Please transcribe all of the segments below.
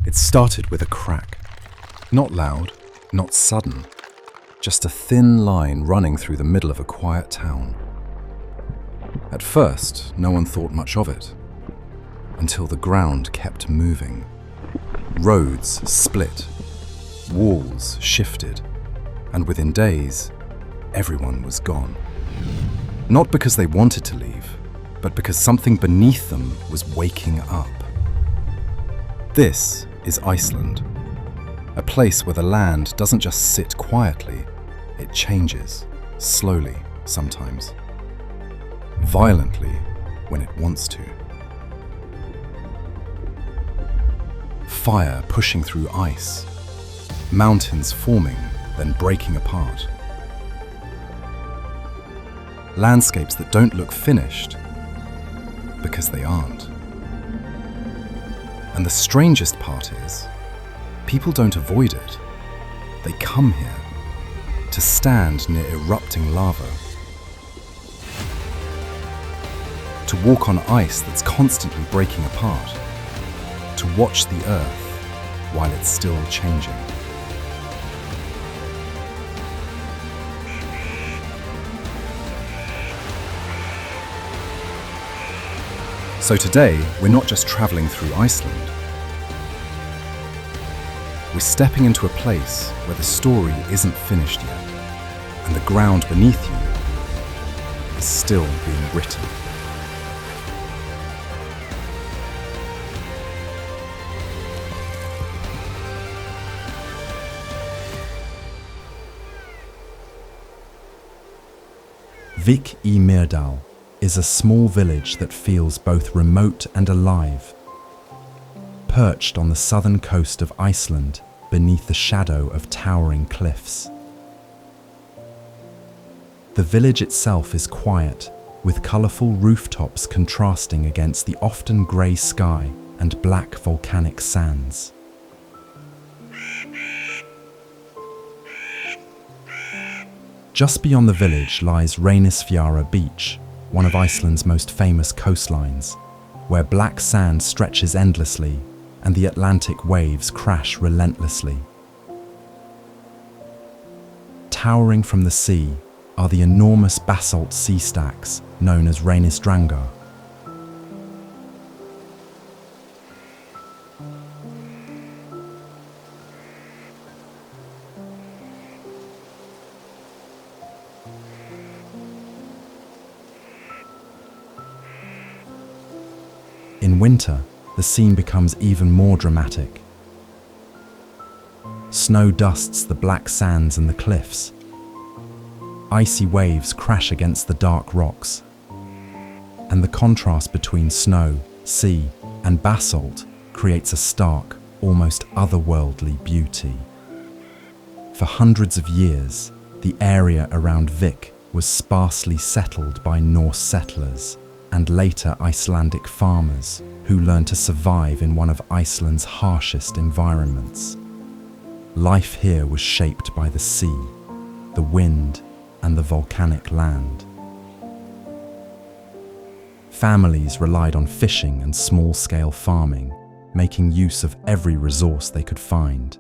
It started with a crack. Not loud, not sudden, just a thin line running through the middle of a quiet town. At first, no one thought much of it, until the ground kept moving. Roads split, walls shifted, and within days, everyone was gone. Not because they wanted to leave, but because something beneath them was waking up. This is Iceland, a place where the land doesn't just sit quietly, it changes, slowly sometimes, violently when it wants to. Fire pushing through ice, mountains forming, then breaking apart. Landscapes that don't look finished, because they aren't. And the strangest part is, people don't avoid it. They come here to stand near erupting lava, to walk on ice that's constantly breaking apart, to watch the earth while it's still changing. So today, we're not just traveling through Iceland. We're stepping into a place where the story isn't finished yet, and the ground beneath you is still being written. Vik I Mýrdal is a small village that feels both remote and alive, perched on the southern coast of Iceland beneath the shadow of towering cliffs. The village itself is quiet, with colourful rooftops contrasting against the often grey sky and black volcanic sands. Just beyond the village lies Reynisfjara beach, one of Iceland's most famous coastlines, where black sand stretches endlessly and the Atlantic waves crash relentlessly. Towering from the sea are the enormous basalt sea stacks known as Reynisfjara. In winter, the scene becomes even more dramatic. Snow dusts the black sands and the cliffs. Icy waves crash against the dark rocks. And the contrast between snow, sea, and basalt creates a stark, almost otherworldly beauty. For hundreds of years, the area around Vik was sparsely settled by Norse settlers and later Icelandic farmers who learned to survive in one of Iceland's harshest environments. Life here was shaped by the sea, the wind, and the volcanic land. Families relied on fishing and small-scale farming, making use of every resource they could find.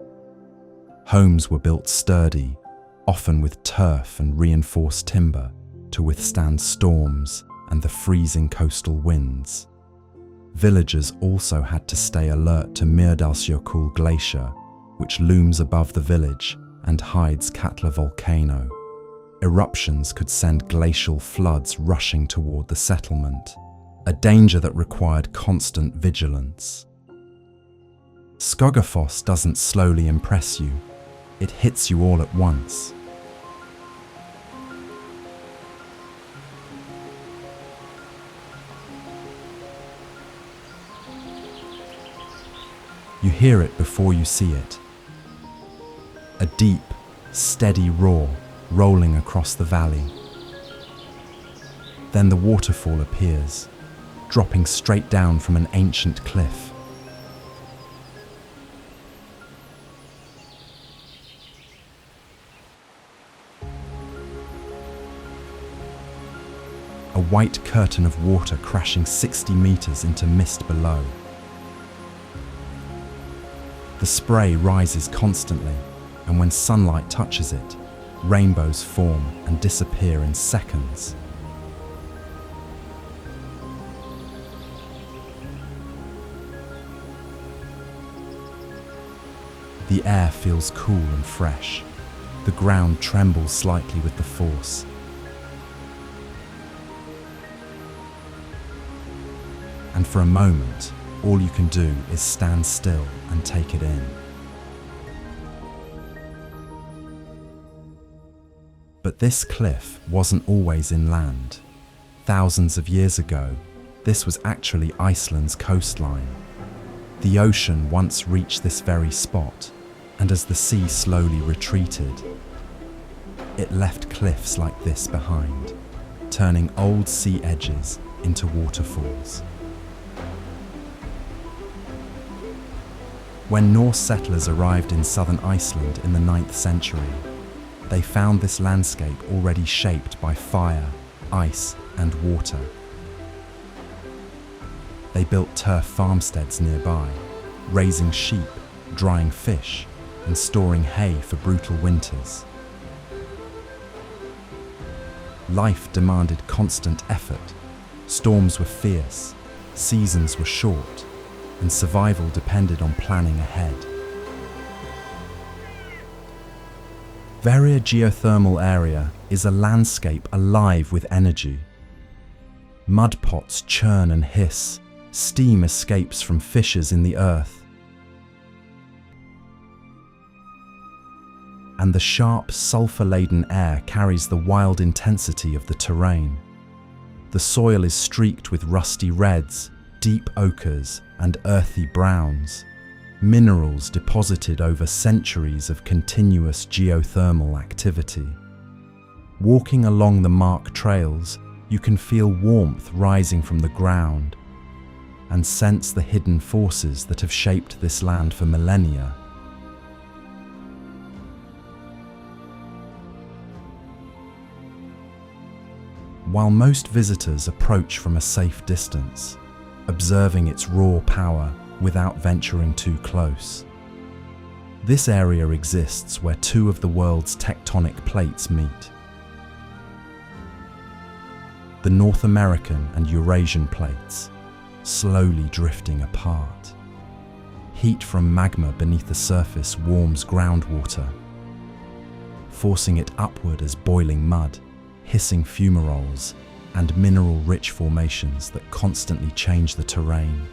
Homes were built sturdy, often with turf and reinforced timber, to withstand storms and the freezing coastal winds. Villagers also had to stay alert to Mýrdalsjökull Glacier, which looms above the village and hides Katla Volcano. Eruptions could send glacial floods rushing toward the settlement, a danger that required constant vigilance. Skógafoss doesn't slowly impress you, it hits you all at once. You hear it before you see it. A deep, steady roar rolling across the valley. Then the waterfall appears, dropping straight down from an ancient cliff. A white curtain of water crashing 60 meters into mist below. The spray rises constantly, and when sunlight touches it, rainbows form and disappear in seconds. The air feels cool and fresh. The ground trembles slightly with the force. And for a moment, all you can do is stand still and take it in. But this cliff wasn't always inland. Thousands of years ago, this was actually Iceland's coastline. The ocean once reached this very spot, and as the sea slowly retreated, it left cliffs like this behind, turning old sea edges into waterfalls. When Norse settlers arrived in southern Iceland in the 9th century, they found this landscape already shaped by fire, ice, and water. They built turf farmsteads nearby, raising sheep, drying fish, and storing hay for brutal winters. Life demanded constant effort. Storms were fierce, seasons were short, and survival depended on planning ahead. Hverir geothermal area is a landscape alive with energy. Mud pots churn and hiss, steam escapes from fissures in the earth. And the sharp, sulfur-laden air carries the wild intensity of the terrain. The soil is streaked with rusty reds, deep ochres, and earthy browns, minerals deposited over centuries of continuous geothermal activity. Walking along the marked trails, you can feel warmth rising from the ground and sense the hidden forces that have shaped this land for millennia. While most visitors approach from a safe distance, observing its raw power without venturing too close. This area exists where two of the world's tectonic plates meet. The North American and Eurasian plates, slowly drifting apart. Heat from magma beneath the surface warms groundwater, forcing it upward as boiling mud, hissing fumaroles, and mineral-rich formations that constantly change the terrain.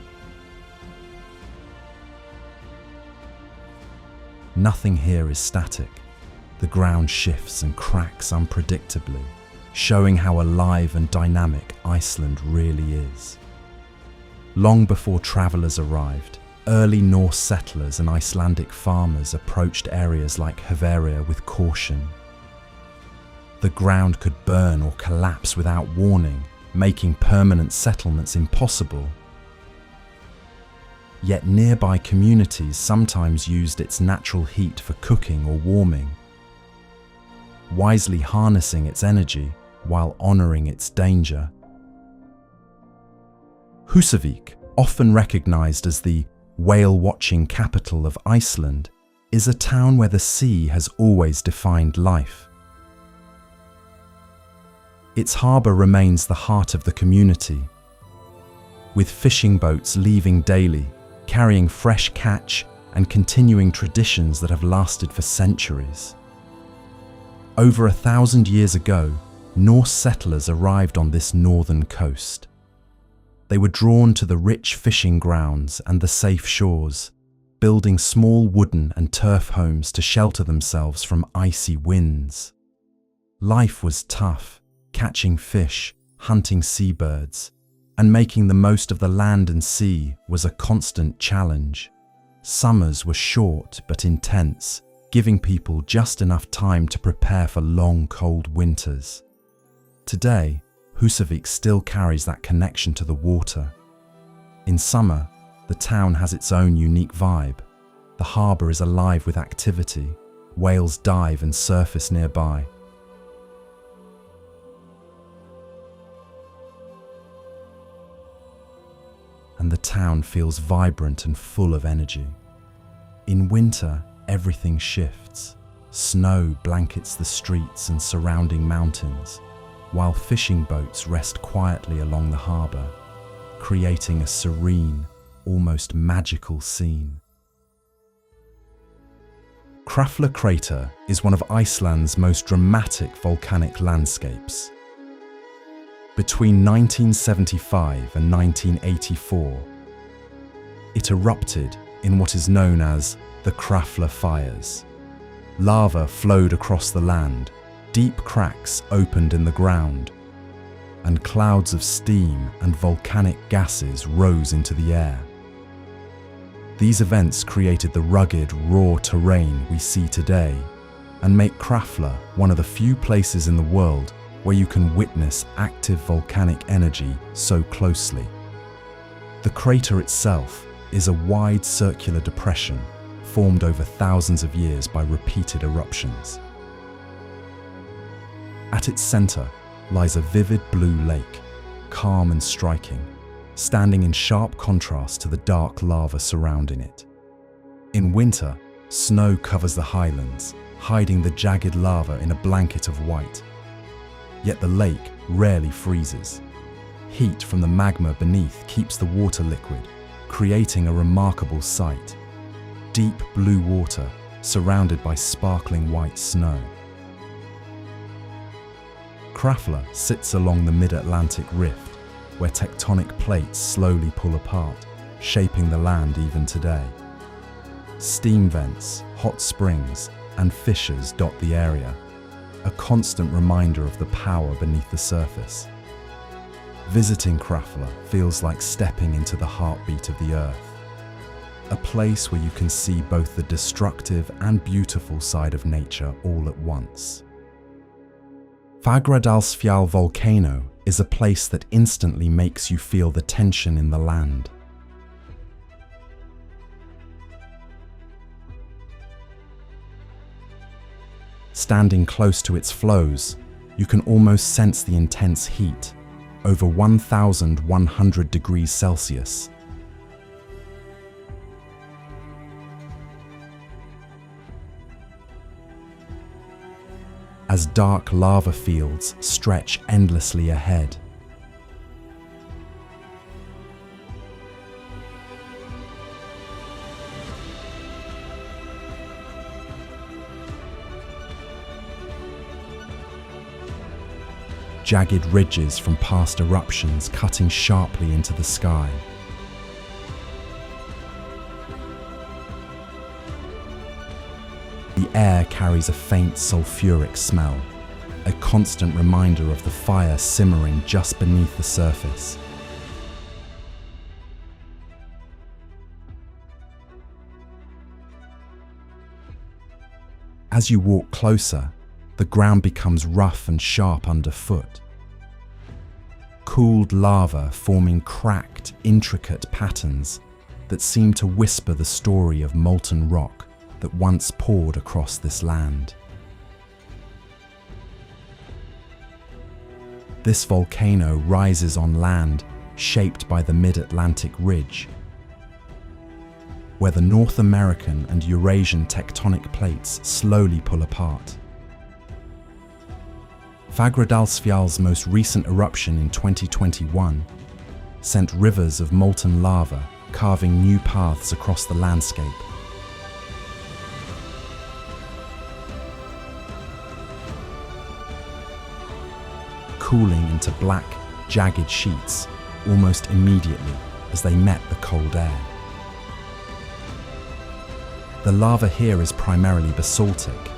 Nothing here is static. The ground shifts and cracks unpredictably, showing how alive and dynamic Iceland really is. Long before travellers arrived, early Norse settlers and Icelandic farmers approached areas like Hverir with caution. The ground could burn or collapse without warning, making permanent settlements impossible. Yet nearby communities sometimes used its natural heat for cooking or warming, wisely harnessing its energy while honouring its danger. Húsavík, often recognised as the whale-watching capital of Iceland, is a town where the sea has always defined life. Its harbour remains the heart of the community, with fishing boats leaving daily, carrying fresh catch and continuing traditions that have lasted for centuries. Over 1,000 years ago, Norse settlers arrived on this northern coast. They were drawn to the rich fishing grounds and the safe shores, building small wooden and turf homes to shelter themselves from icy winds. Life was tough, catching fish, hunting seabirds, and making the most of the land and sea was a constant challenge. Summers were short but intense, giving people just enough time to prepare for long, cold winters. Today, Húsavík still carries that connection to the water. In summer, the town has its own unique vibe. The harbour is alive with activity. Whales dive and surface nearby. And the town feels vibrant and full of energy. In In winter, everything shifts. Snow blankets the streets and surrounding mountains, while fishing boats rest quietly along the harbour, creating a serene, almost magical scene. Krafla crater is one of Iceland's most dramatic volcanic landscapes. Between 1975 and 1984, it erupted in what is known as the Krafla fires. Lava flowed across the land, deep cracks opened in the ground, and clouds of steam and volcanic gases rose into the air. These events created the rugged, raw terrain we see today and make Krafla one of the few places in the world where you can witness active volcanic energy so closely. The crater itself is a wide circular depression formed over thousands of years by repeated eruptions. At its center lies a vivid blue lake, calm and striking, standing in sharp contrast to the dark lava surrounding it. In winter, snow covers the highlands, hiding the jagged lava in a blanket of white. Yet the lake rarely freezes. Heat from the magma beneath keeps the water liquid, creating a remarkable sight. Deep blue water surrounded by sparkling white snow. Krafla sits along the mid-Atlantic rift, where tectonic plates slowly pull apart, shaping the land even today. Steam vents, hot springs, and fissures dot the area, a constant reminder of the power beneath the surface. Visiting Krafla feels like stepping into the heartbeat of the earth, a place where you can see both the destructive and beautiful side of nature all at once. Fagradalsfjall volcano is a place that instantly makes you feel the tension in the land. Standing close to its flows, you can almost sense the intense heat, over 1,100 degrees Celsius. As dark lava fields stretch endlessly ahead. Jagged ridges from past eruptions cutting sharply into the sky. The air carries a faint sulfuric smell, a constant reminder of the fire simmering just beneath the surface. As you walk closer, the ground becomes rough and sharp underfoot. Cooled lava forming cracked, intricate patterns that seem to whisper the story of molten rock that once poured across this land. This volcano rises on land shaped by the Mid-Atlantic Ridge, where the North American and Eurasian tectonic plates slowly pull apart. Fagradalsfjall's most recent eruption in 2021 sent rivers of molten lava carving new paths across the landscape. Cooling into black, jagged sheets almost immediately as they met the cold air. The lava here is primarily basaltic,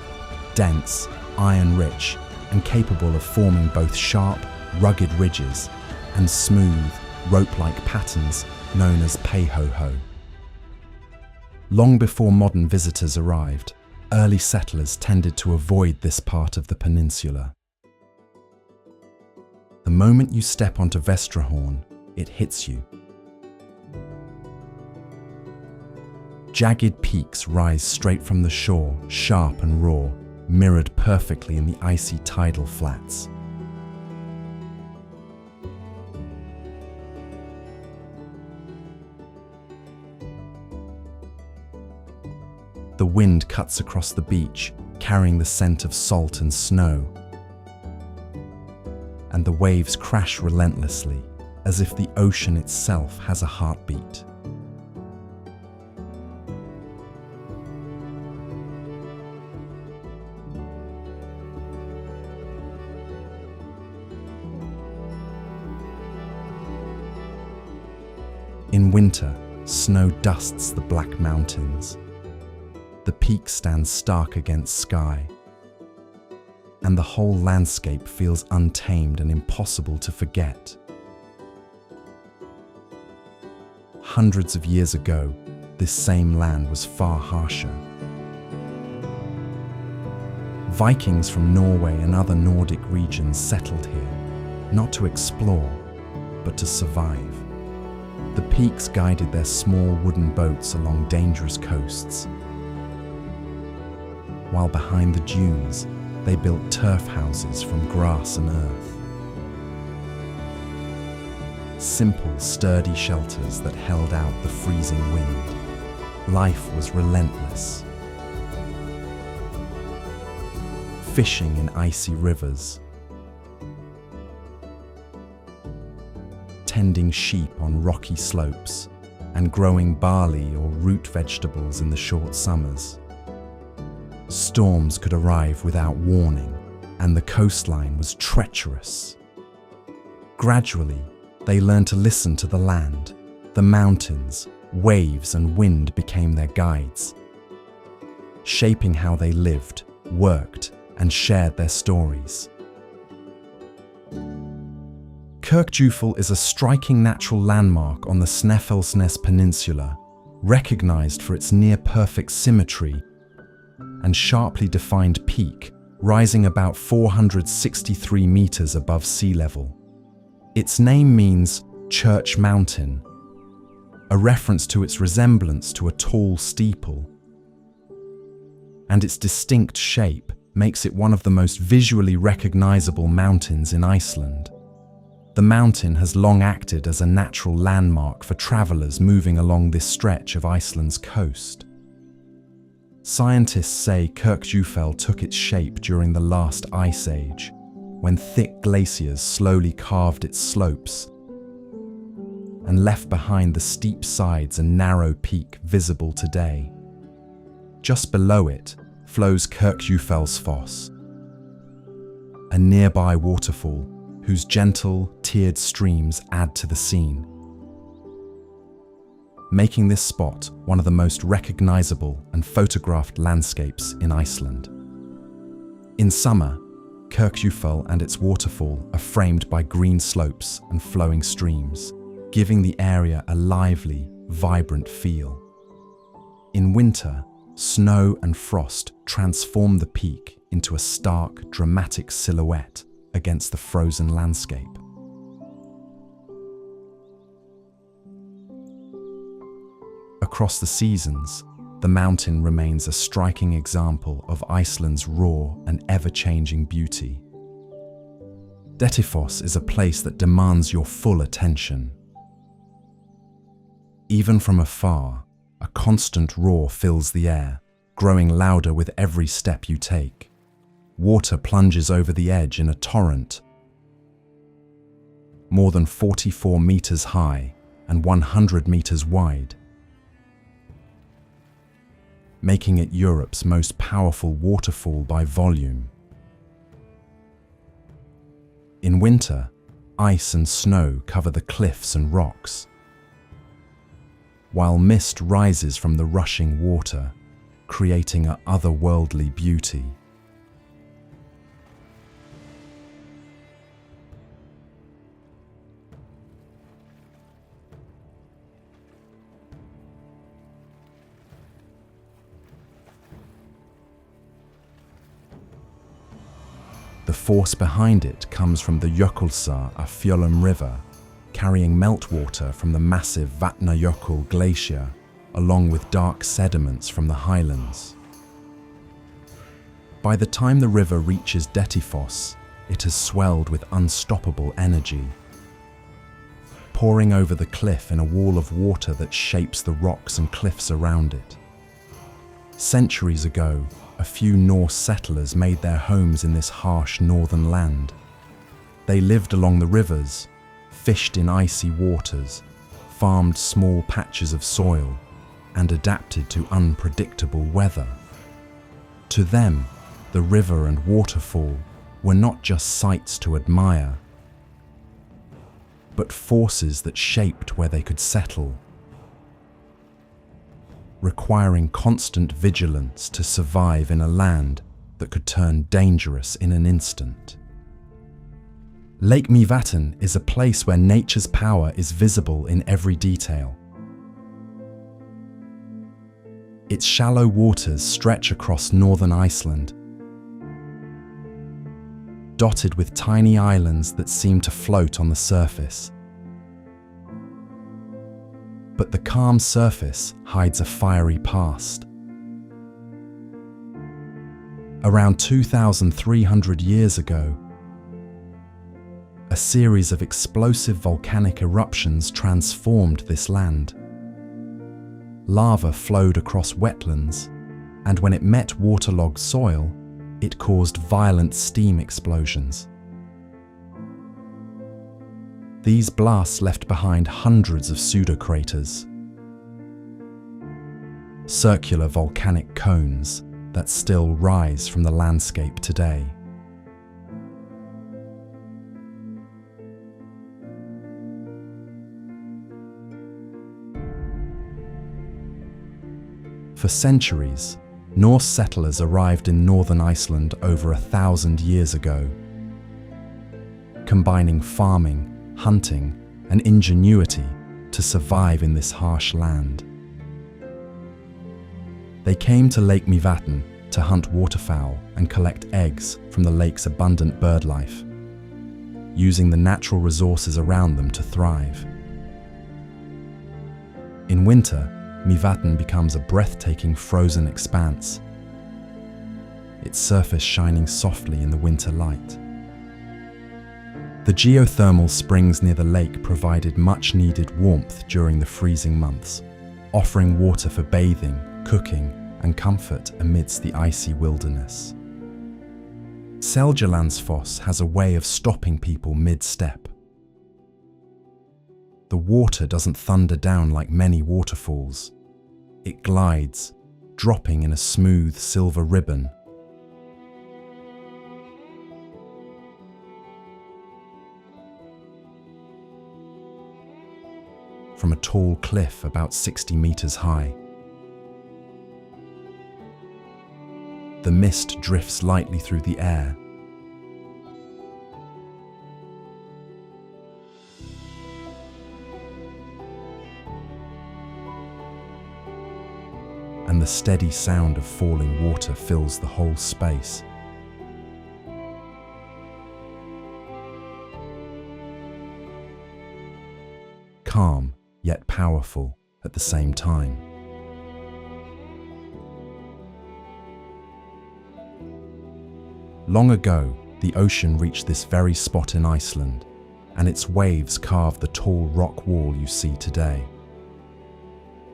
dense, iron-rich, and capable of forming both sharp, rugged ridges and smooth, rope-like patterns known as peihoho. Long before modern visitors arrived, early settlers tended to avoid this part of the peninsula. The moment you step onto Vestrahorn, it hits you. Jagged peaks rise straight from the shore, sharp and raw, mirrored perfectly in the icy tidal flats. The wind cuts across the beach, carrying the scent of salt and snow. And the waves crash relentlessly, as if the ocean itself has a heartbeat. In winter, snow dusts the black mountains. The peaks stand stark against sky, and the whole landscape feels untamed and impossible to forget. Hundreds of years ago, this same land was far harsher. Vikings from Norway and other Nordic regions settled here, not to explore, but to survive. The peaks guided their small wooden boats along dangerous coasts, while behind the dunes, they built turf houses from grass and earth. Simple, sturdy shelters that held out the freezing wind. Life was relentless. Fishing in icy rivers, tending sheep on rocky slopes, and growing barley or root vegetables in the short summers. Storms could arrive without warning, and the coastline was treacherous. Gradually, they learned to listen to the land. The mountains, waves, and wind became their guides, shaping how they lived, worked, and shared their stories. Kirkjufell is a striking natural landmark on the Snæfellsnes Peninsula, recognized for its near-perfect symmetry and sharply defined peak, rising about 463 meters above sea level. Its name means Church Mountain, a reference to its resemblance to a tall steeple. And its distinct shape makes it one of the most visually recognizable mountains in Iceland. The mountain has long acted as a natural landmark for travelers moving along this stretch of Iceland's coast. Scientists say Kirkjufell took its shape during the last ice age, when thick glaciers slowly carved its slopes and left behind the steep sides and narrow peak visible today. Just below it flows Kirkjufellsfoss, a nearby waterfall whose gentle, tiered streams add to the scene, making this spot one of the most recognizable and photographed landscapes in Iceland. In summer, Kirkjufell and its waterfall are framed by green slopes and flowing streams, giving the area a lively, vibrant feel. In winter, snow and frost transform the peak into a stark, dramatic silhouette against the frozen landscape. Across the seasons, the mountain remains a striking example of Iceland's raw and ever-changing beauty. Dettifoss is a place that demands your full attention. Even from afar, a constant roar fills the air, growing louder with every step you take. Water plunges over the edge in a torrent, more than 44 meters high and 100 meters wide, making it Europe's most powerful waterfall by volume. In winter, ice and snow cover the cliffs and rocks, while mist rises from the rushing water, creating an otherworldly beauty. The force behind it comes from the Jökulsá River, carrying meltwater from the massive Vatnajökull Glacier, along with dark sediments from the Highlands. By the time the river reaches Dettifoss, it has swelled with unstoppable energy, pouring over the cliff in a wall of water that shapes the rocks and cliffs around it. Centuries ago, a few Norse settlers made their homes in this harsh northern land. They lived along the rivers, fished in icy waters, farmed small patches of soil, and adapted to unpredictable weather. To them, the river and waterfall were not just sights to admire, but forces that shaped where they could settle, requiring constant vigilance to survive in a land that could turn dangerous in an instant. Lake Mývatn is a place where nature's power is visible in every detail. Its shallow waters stretch across northern Iceland, dotted with tiny islands that seem to float on the surface. But the calm surface hides a fiery past. Around 2,300 years ago, a series of explosive volcanic eruptions transformed this land. Lava flowed across wetlands, and when it met waterlogged soil, it caused violent steam explosions. These blasts left behind hundreds of pseudocraters, circular volcanic cones that still rise from the landscape today. For centuries, Norse settlers arrived in northern Iceland over 1,000 years ago, combining farming, hunting, and ingenuity to survive in this harsh land. They came to Lake Mývatn to hunt waterfowl and collect eggs from the lake's abundant bird life, using the natural resources around them to thrive. In winter, Mývatn becomes a breathtaking frozen expanse, its surface shining softly in the winter light. The geothermal springs near the lake provided much-needed warmth during the freezing months, offering water for bathing, cooking, and comfort amidst the icy wilderness. Seljalandsfoss has a way of stopping people mid-step. The water doesn't thunder down like many waterfalls. It glides, dropping in a smooth silver ribbon. From a tall cliff about 60 meters high. The mist drifts lightly through the air. And the steady sound of falling water fills the whole space. Calm, yet powerful at the same time. Long ago, the ocean reached this very spot in Iceland, and its waves carved the tall rock wall you see today.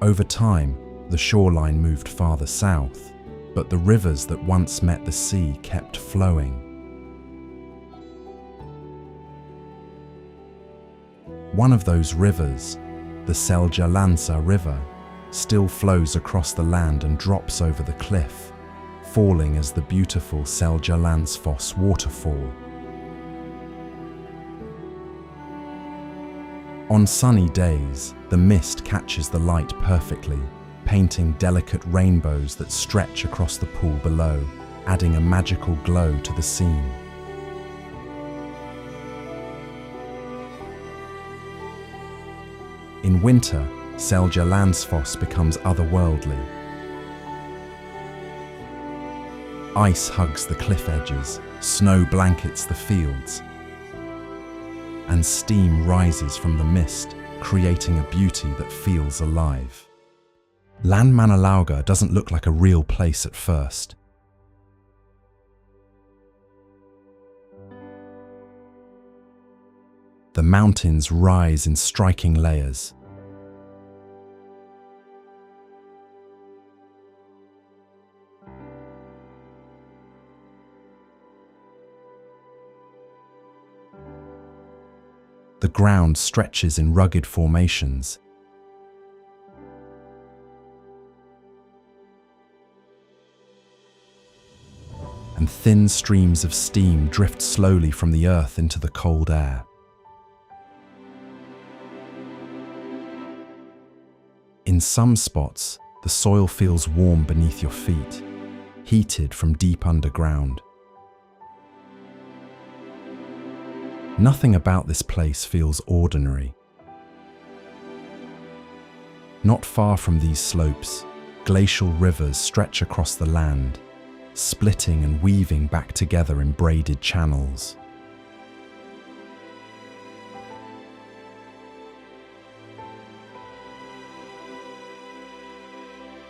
Over time, the shoreline moved farther south, but the rivers that once met the sea kept flowing. One of those rivers, the Seljalandsfoss River, still flows across the land and drops over the cliff, falling as the beautiful Seljalandsfoss waterfall. On sunny days, the mist catches the light perfectly, painting delicate rainbows that stretch across the pool below, adding a magical glow to the scene. In winter, Seljalandsfoss becomes otherworldly. Ice hugs the cliff edges, snow blankets the fields, and steam rises from the mist, creating a beauty that feels alive. Landmannalaugar doesn't look like a real place at first. The mountains rise in striking layers. ground stretches in rugged formations. And thin streams of steam drift slowly from the earth into the cold air. In some spots, the soil feels warm beneath your feet, heated from deep underground. Nothing about this place feels ordinary. Not far from these slopes, glacial rivers stretch across the land, splitting and weaving back together in braided channels.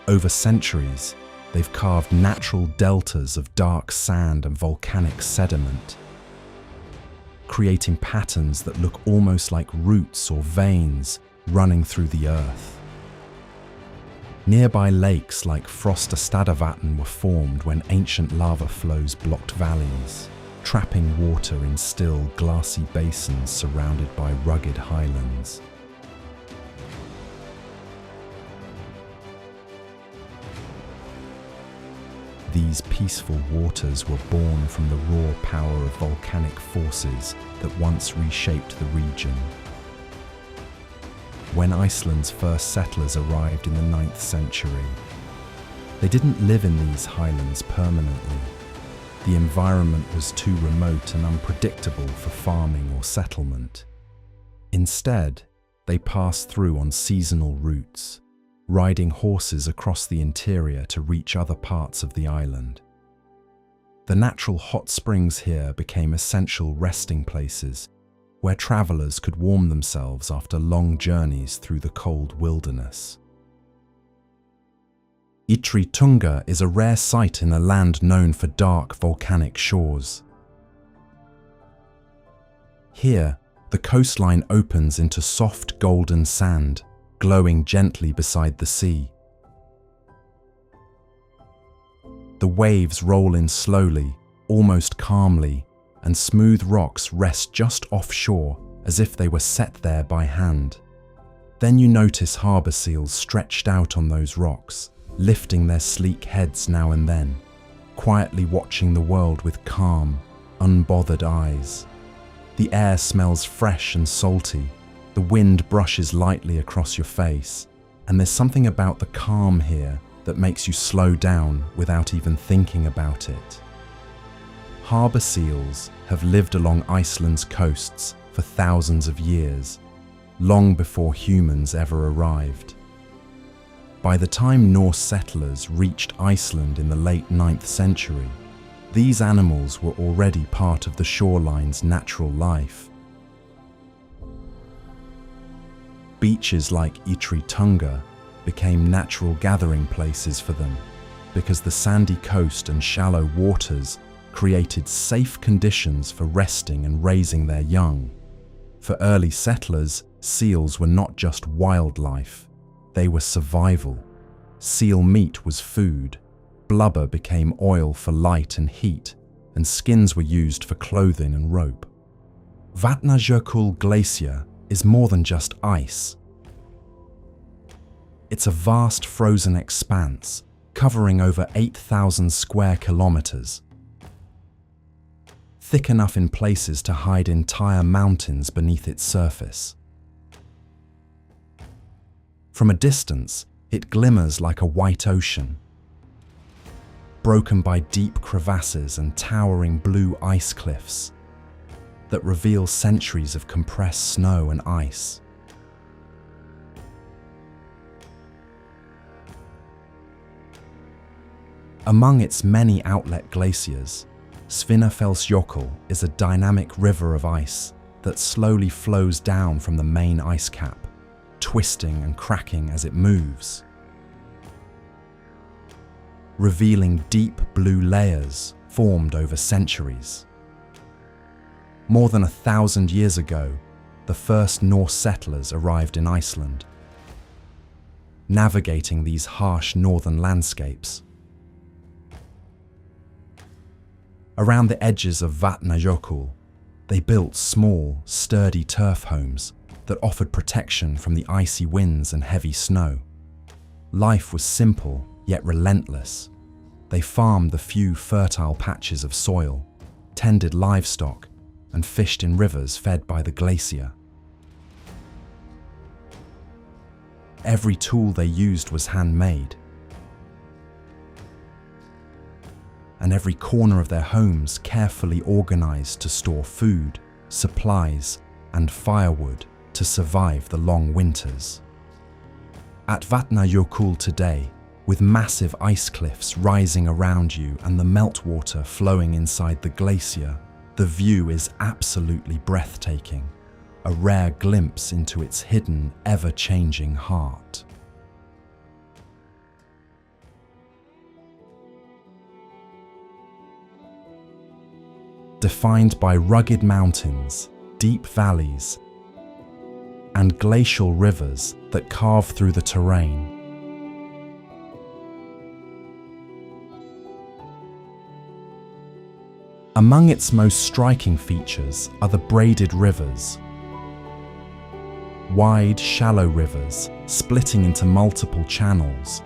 Over centuries, they've carved natural deltas of dark sand and volcanic sediment, creating patterns that look almost like roots or veins running through the earth. Nearby lakes like Frostastaðavatn were formed when ancient lava flows blocked valleys, trapping water in still, glassy basins surrounded by rugged highlands. These peaceful waters were born from the raw power of volcanic forces that once reshaped the region. When Iceland's first settlers arrived in the 9th century, they didn't live in these highlands permanently. The environment was too remote and unpredictable for farming or settlement. Instead, they passed through on seasonal routes, riding horses across the interior to reach other parts of the island. The natural hot springs here became essential resting places where travelers could warm themselves after long journeys through the cold wilderness. Ytri Tunga is a rare site in a land known for dark volcanic shores. Here, the coastline opens into soft golden sand, glowing gently beside the sea. The waves roll in slowly, almost calmly, and smooth rocks rest just offshore as if they were set there by hand. Then you notice harbour seals stretched out on those rocks, lifting their sleek heads now and then, quietly watching the world with calm, unbothered eyes. The air smells fresh and salty, the wind brushes lightly across your face, and there's something about the calm here that makes you slow down without even thinking about it. Harbour seals have lived along Iceland's coasts for thousands of years, long before humans ever arrived. By the time Norse settlers reached Iceland in the late 9th century, these animals were already part of the shoreline's natural life. Beaches like Ytri Tunga became natural gathering places for them because the sandy coast and shallow waters created safe conditions for resting and raising their young. For early settlers, seals were not just wildlife, they were survival. Seal meat was food, blubber became oil for light and heat, and skins were used for clothing and rope. Vatnajökull Glacier is more than just ice. It's a vast frozen expanse covering over 8,000 square kilometers. Thick enough in places to hide entire mountains beneath its surface. From a distance, it glimmers like a white ocean, broken by deep crevasses and towering blue ice cliffs that reveal centuries of compressed snow and ice. Among its many outlet glaciers, Svinnafellsjökull is a dynamic river of ice that slowly flows down from the main ice cap, twisting and cracking as it moves, revealing deep blue layers formed over centuries. More than 1,000 years ago, the first Norse settlers arrived in Iceland, navigating these harsh northern landscapes. Around the edges of Vatnajökull, They built small, sturdy turf homes that offered protection from the icy winds and heavy snow. Life was simple, yet relentless. They farmed the few fertile patches of soil, tended livestock, and fished in rivers fed by the glacier. Every tool they used was handmade, and every corner of their homes carefully organized to store food, supplies, and firewood to survive the long winters. At Vatnajökull today, with massive ice cliffs rising around you and the meltwater flowing inside the glacier, the view is absolutely breathtaking, a rare glimpse into its hidden, ever-changing heart. Defined by rugged mountains, deep valleys, and glacial rivers that carve through the terrain. Among its most striking features are the braided rivers, wide, shallow rivers splitting into multiple channels.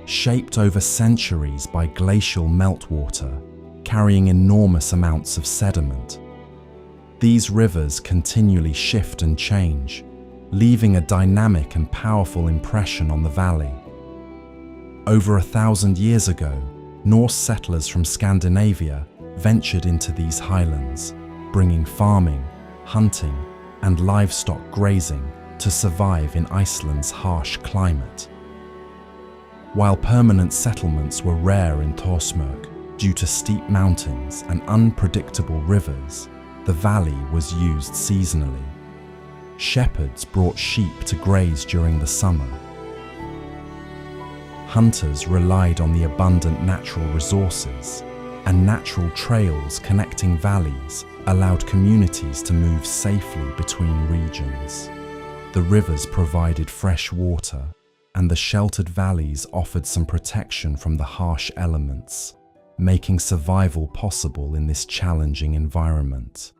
Shaped over centuries by glacial meltwater, carrying enormous amounts of sediment. These rivers continually shift and change, leaving a dynamic and powerful impression on the valley. Over 1,000 years ago, Norse settlers from Scandinavia ventured into these highlands, bringing farming, hunting, and livestock grazing to survive in Iceland's harsh climate. While permanent settlements were rare in Thórsmörk due to steep mountains and unpredictable rivers, the valley was used seasonally. Shepherds brought sheep to graze during the summer. Hunters relied on the abundant natural resources, and natural trails connecting valleys allowed communities to move safely between regions. The rivers provided fresh water, and the sheltered valleys offered some protection from the harsh elements, making survival possible in this challenging environment.